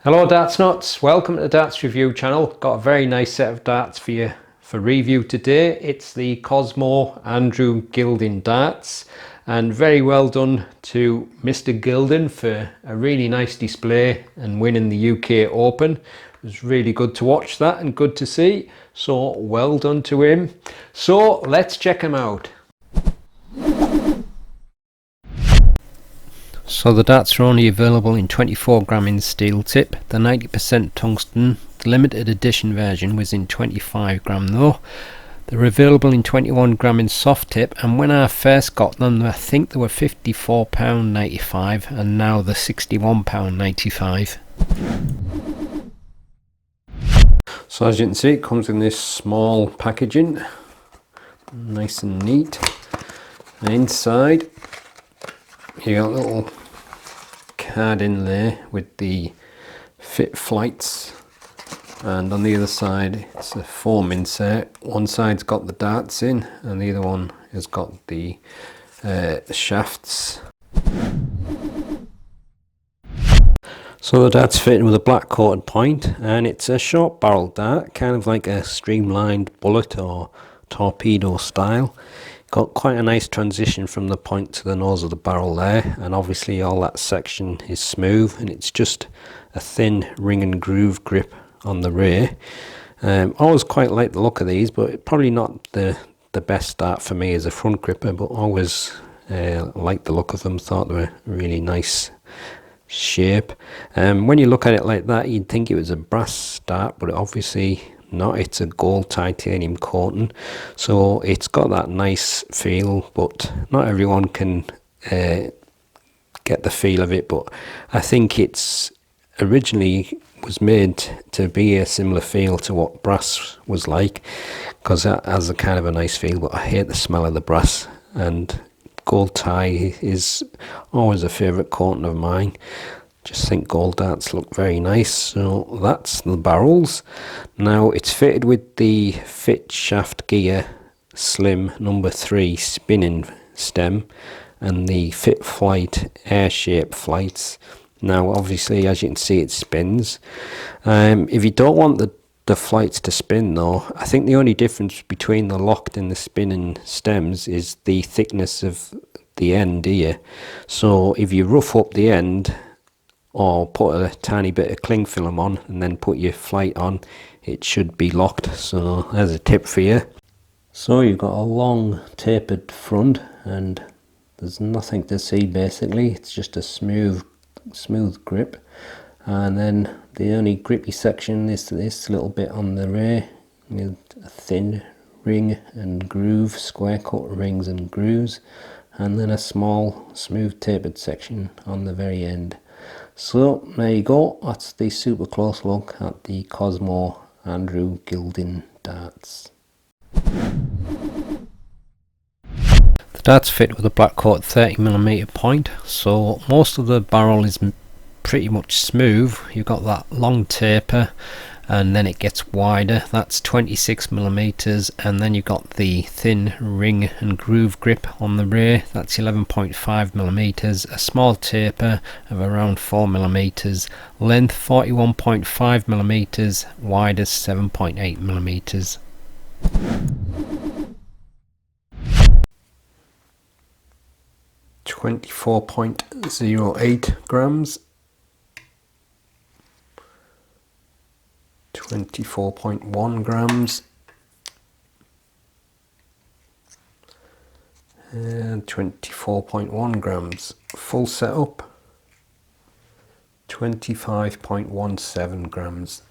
Hello Darts Nutz, welcome to the Darts Review channel. Got a very nice set of darts for you for review today. It's the Cosmo Andrew Gilding darts, and very well done to Mr. Gilding for a really nice display and winning the UK Open. It was really good to watch that and good to see, so well done to him. So let's check him out. So the darts are only available in 24 gram in steel tip, the 90% tungsten. The limited edition version was in 25 gram though. They're available in 21 gram in soft tip, and when I first got them I think they were £54.95 and now they're £61.95. So as you can see, it comes in this small packaging, nice and neat. And inside you got a little card in there with the fit flights, and on the other side it's a foam insert. One side's got the darts in and the other one has got the shafts. So the dart's fitting with a black coated point, and it's a short barrel dart, kind of like a streamlined bullet or torpedo style. Got quite a nice transition from the point to the nose of the barrel there, and obviously all that section is smooth, and it's just a thin ring and groove grip on the rear. Always quite like the look of these, but probably not the best dart for me as a front gripper, but always liked the look of them, thought they were really nice shape. When you look at it like that, you'd think it was a brass dart, but obviously not. It's a gold titanium coating, so it's got that nice feel, but not everyone can get the feel of it. But I think it's originally was made to be a similar feel to what brass was like, because that has a kind of a nice feel, but I hate the smell of the brass, and gold tie is always a favourite coating of mine. Just think gold darts look very nice. So that's the barrels. Now it's fitted with the fit shaft gear slim number 3 spinning stem and the fit flight air shape flights. Now obviously, as you can see, it spins. If you don't want the flights to spin though, I think the only difference between the locked and the spinning stems is the thickness of the end here. So if you rough up the end or put a tiny bit of cling film on and then put your flight on, it should be locked. So there's a tip for you. So you've got a long tapered front and there's nothing to see basically, it's just a smooth grip, and then the only grippy section is this little bit on the rear with a thin ring and groove, square cut rings and grooves, and then a small smooth tapered section on the very end. So there you go, that's the super close look at the Cosmo Andrew Gilding darts. The darts fit with a black coat 30mm point, so most of the barrel is pretty much smooth. You've got that long taper and then it gets wider, that's 26mm, and then you've got the thin ring and groove grip on the rear, that's 11.5mm, a small taper of around 4mm, length 41.5mm, wide as 7.8mm. 24.08 grams, 24.1 grams, and 24.1 grams. Full setup, 25.17 grams.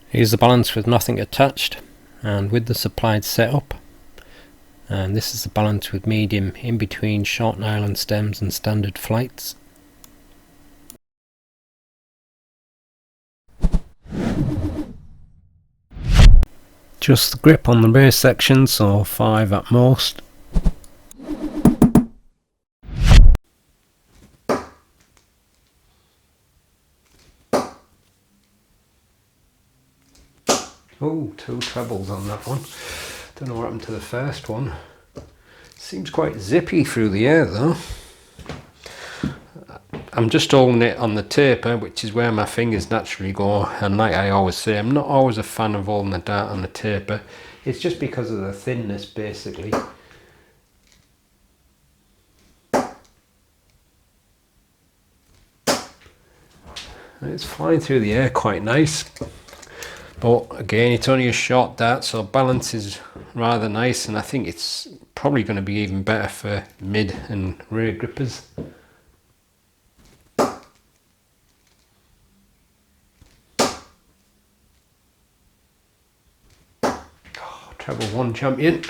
Here's the balance with nothing attached and with the supplied setup. And this is the balance with medium in between short nylon stems and standard flights. Just the grip on the rear section, so 5 at most. Oh, 2 trebles on that one. Don't know what happened to the first one. Seems quite zippy through the air though. I'm just holding it on the taper, which is where my fingers naturally go, and like I always say, I'm not always a fan of holding the dart on the taper. It's just because of the thinness, basically. It's flying through the air quite nice, but again, it's only a short dart, so balance is rather nice, and I think it's probably going to be even better for mid and rear grippers. Treble 1 champion.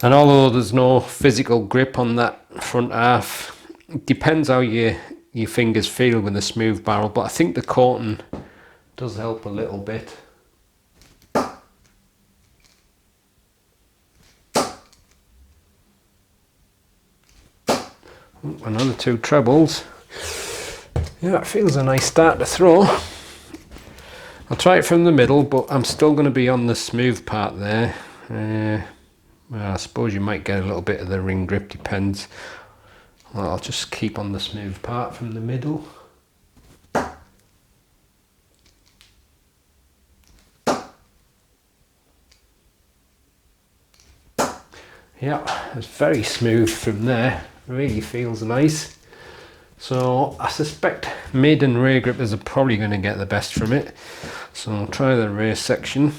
And although there's no physical grip on that front half, it depends how your fingers feel with a smooth barrel, but I think the coating does help a little bit. Another 2 trebles. Yeah, it feels a nice start to throw. I'll try it from the middle, but I'm still going to be on the smooth part there. Well, I suppose you might get a little bit of the ring grip, depends. Well, I'll just keep on the smooth part from the middle. Yeah, it's very smooth from there. Really feels nice. So I suspect mid and rear grippers are probably going to get the best from it. So I'll try the rear section.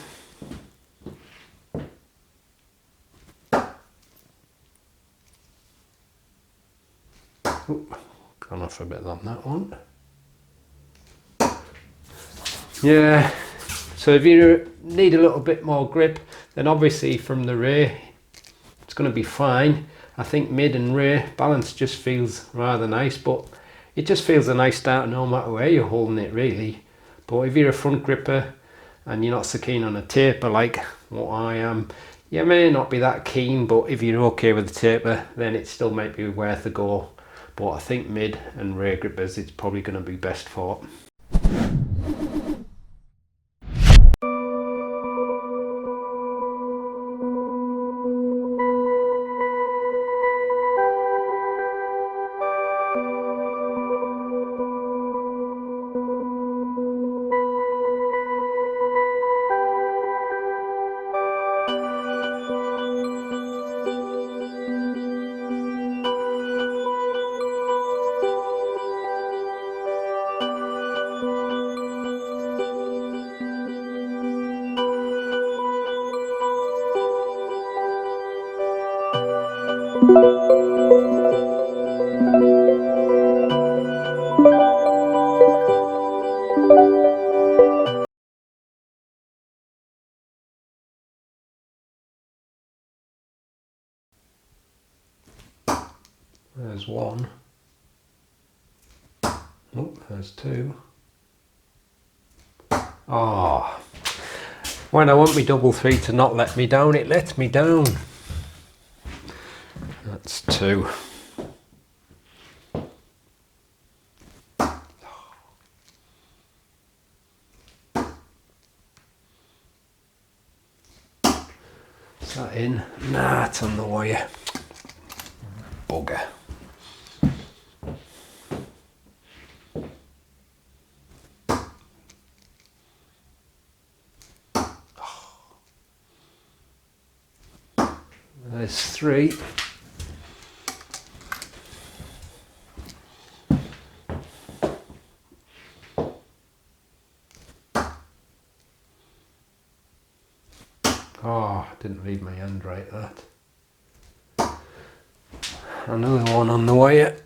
Oop, gone off a bit on that one. Yeah, so if you need a little bit more grip, then obviously from the rear it's going to be fine. I think mid and rear balance just feels rather nice, but it just feels a nice start no matter where you're holding it, really. But if you're a front gripper and you're not so keen on a taper like what I am, you may not be that keen, but if you're okay with the taper, then it still might be worth a go. But I think mid and rear grippers it's probably going to be best for. There's one. Oh, there's 2. Oh, when I want me double 3 to not let me down, it lets me down. That's 2. Is that in? Nah, it's on the wire. Bugger. There's 3. Oh, didn't leave my hand right, that. Another one on the wire.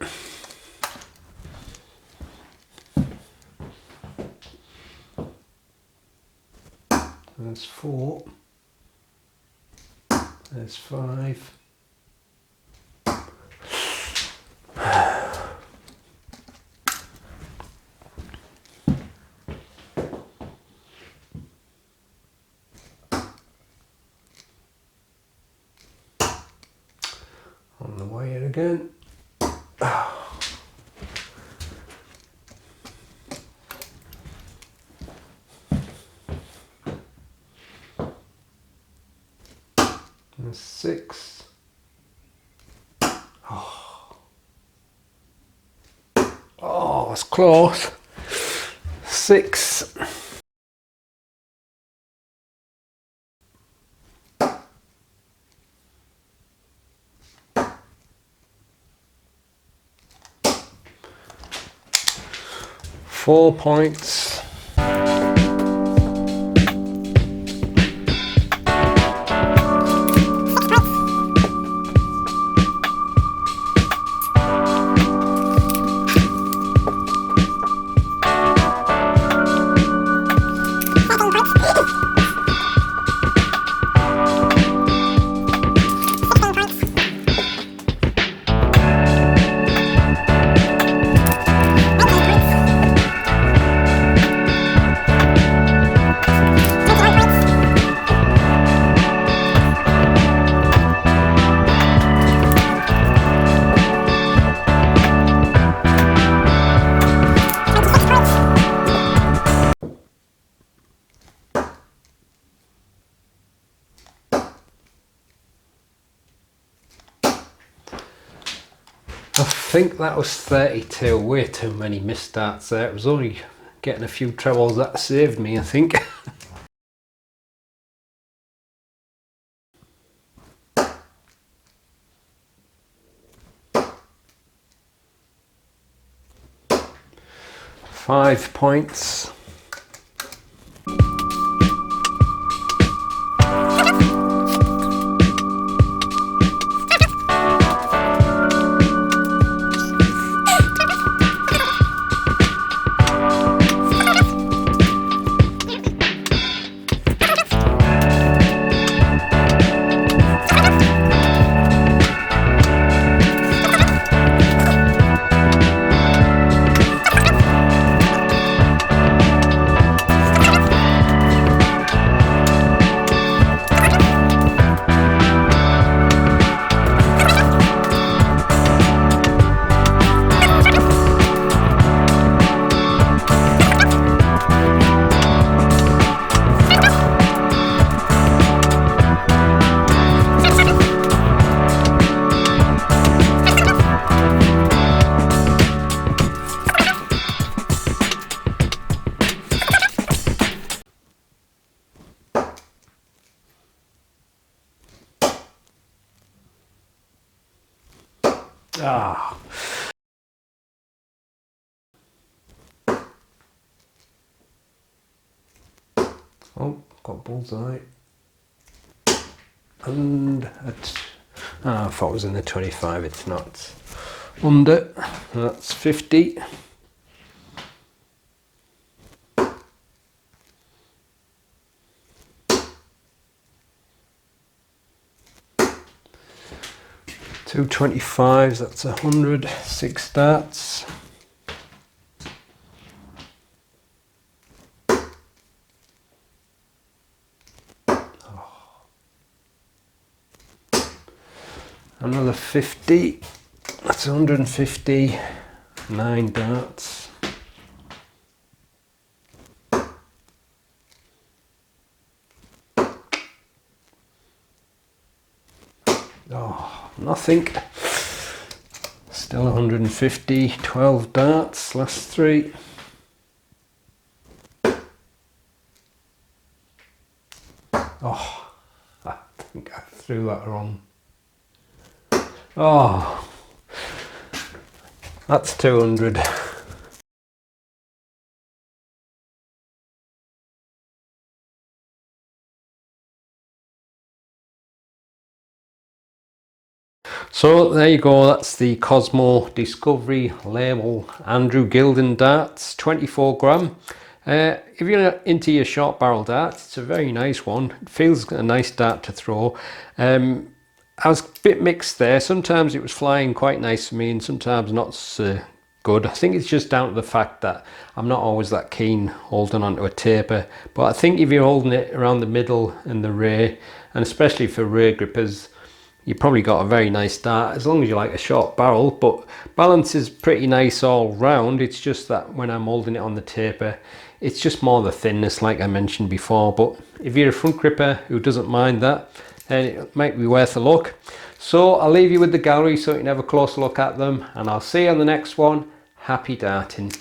There's 4. There's 5. On the wire again. There's 6. Oh. close. 6. Four points. I think that was 32, way too many missed darts there. It was only getting a few trebles that saved me, I think. Five points. Ah. Oh, got bullseye. And I thought it was in the 25, it's not. Under, that's 50. Two 25s, that's 100, 6 darts. Another 50, that's 150, 9 darts. Oh, nothing. Still 150, 12 darts, last 3. Oh, I think I threw that wrong. Oh, that's 200. So there you go, that's the Cosmo Discovery Label Andrew Gilding darts, 24 gram. If you're into your short barrel darts, it's a very nice one. It feels a nice dart to throw. I was a bit mixed there. Sometimes it was flying quite nice for me and sometimes not so good. I think it's just down to the fact that I'm not always that keen holding onto a taper. But I think if you're holding it around the middle and the rear, and especially for rear grippers, you probably got a very nice dart, as long as you like a short barrel. But balance is pretty nice all round. It's just that when I'm holding it on the taper, it's just more the thinness like I mentioned before. But if you're a front gripper who doesn't mind that, then it might be worth a look. So I'll leave you with the gallery so you can have a closer look at them, and I'll see you on the next one. Happy darting.